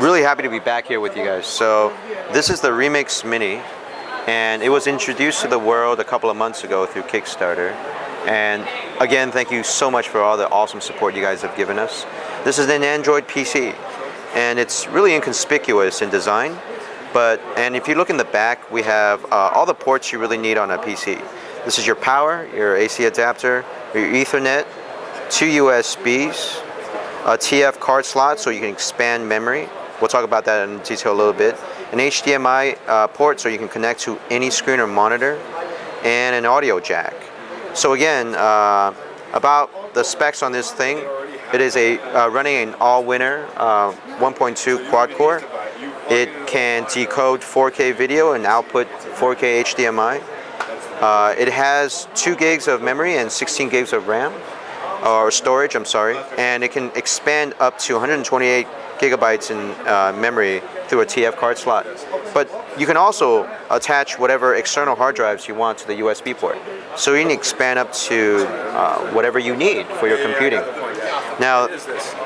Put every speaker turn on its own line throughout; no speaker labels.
Really happy to be back here with you guys. So this is the Remix Mini, and it was introduced to the world a couple of months ago through Kickstarter. And again, thank you so much for all the awesome support you guys have given us. This is an Android PC, and it's really inconspicuous in design. And if you look in the back, we have all the ports you really need on a PC. This is your power, your AC adapter, your Ethernet, 2 USBs, a TF card slot so you can expand memory. We'll talk about that in detail a little bit. An HDMI port so you can connect to any screen or monitor, and an audio jack. So again, about the specs on this thing, it is running an Allwinner 1.2 quad core. It can decode 4K video and output 4K HDMI. It has 2 gigs of memory and 16 gigs of RAM, or storage, I'm sorry, and it can expand up to 128 gigabytes in memory through a TF card slot. But you can also attach whatever external hard drives you want to the USB port. So you can expand up to whatever you need for your computing. Now,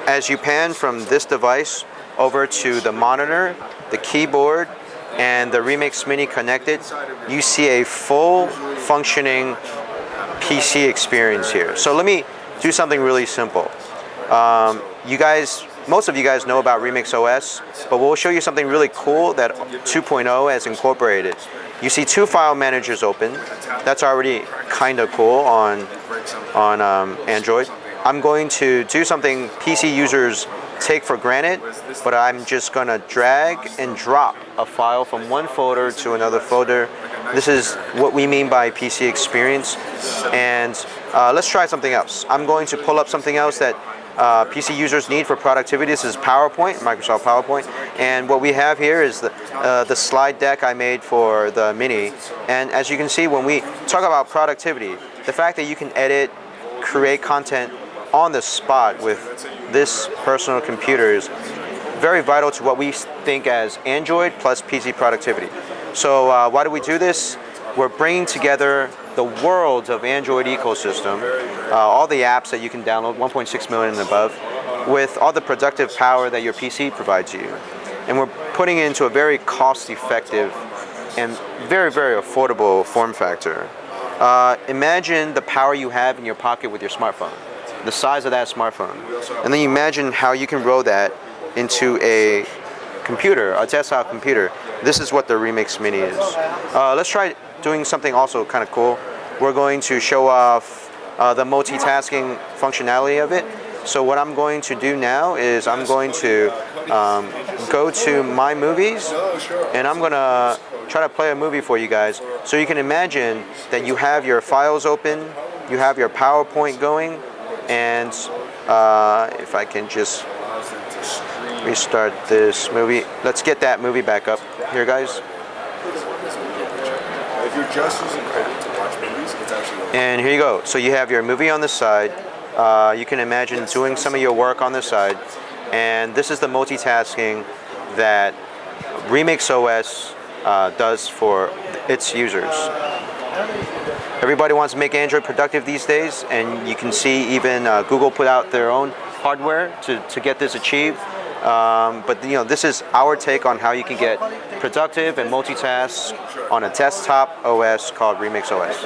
as you pan from this device over to the monitor, the keyboard, and the Remix Mini connected, you see a full functioning PC experience here. So let me do something really simple. Most of you guys know about Remix OS, but we'll show you something really cool that 2.0 has incorporated. You see 2 file managers open. That's already kind of cool on Android. I'm going to do something PC users take for granted, but I'm just going to drag and drop a file from one folder to another folder. This is what we mean by PC experience. And let's try something else. I'm going to pull up something else that PC users need for productivity. This is PowerPoint, Microsoft PowerPoint. And what we have here is the slide deck I made for the Mini. And as you can see, when we talk about productivity, the fact that you can edit, create content on the spot with this personal computer is very vital to what we think as Android plus PC productivity. So why do we do this? We're bringing together the world of Android ecosystem, all the apps that you can download, 1.6 million and above, with all the productive power that your PC provides you. And we're putting it into a very cost-effective and very, very affordable form factor. Imagine the power you have in your pocket with your smartphone, the size of that smartphone. And then imagine how you can roll that into a computer, a desktop computer. This is what the Remix Mini is. Let's try doing something also kind of cool. We're going to show off the multitasking functionality of it. So what I'm going to do now is I'm going to go to My Movies, and I'm going to try to play a movie for you guys. So you can imagine that you have your files open, you have your PowerPoint going, and if I can just restart this movie. Let's get that movie back up here, guys.
If you're just using credit to watch movies, it's actually...
And here you go. So you have your movie on the side. You can imagine doing some of your work on the side. And this is the multitasking that Remix OS does for its users. Everybody wants to make Android productive these days, and you can see even Google put out their own hardware to get this achieved. But this is our take on how you can get productive and multitask on a desktop OS called Remix OS.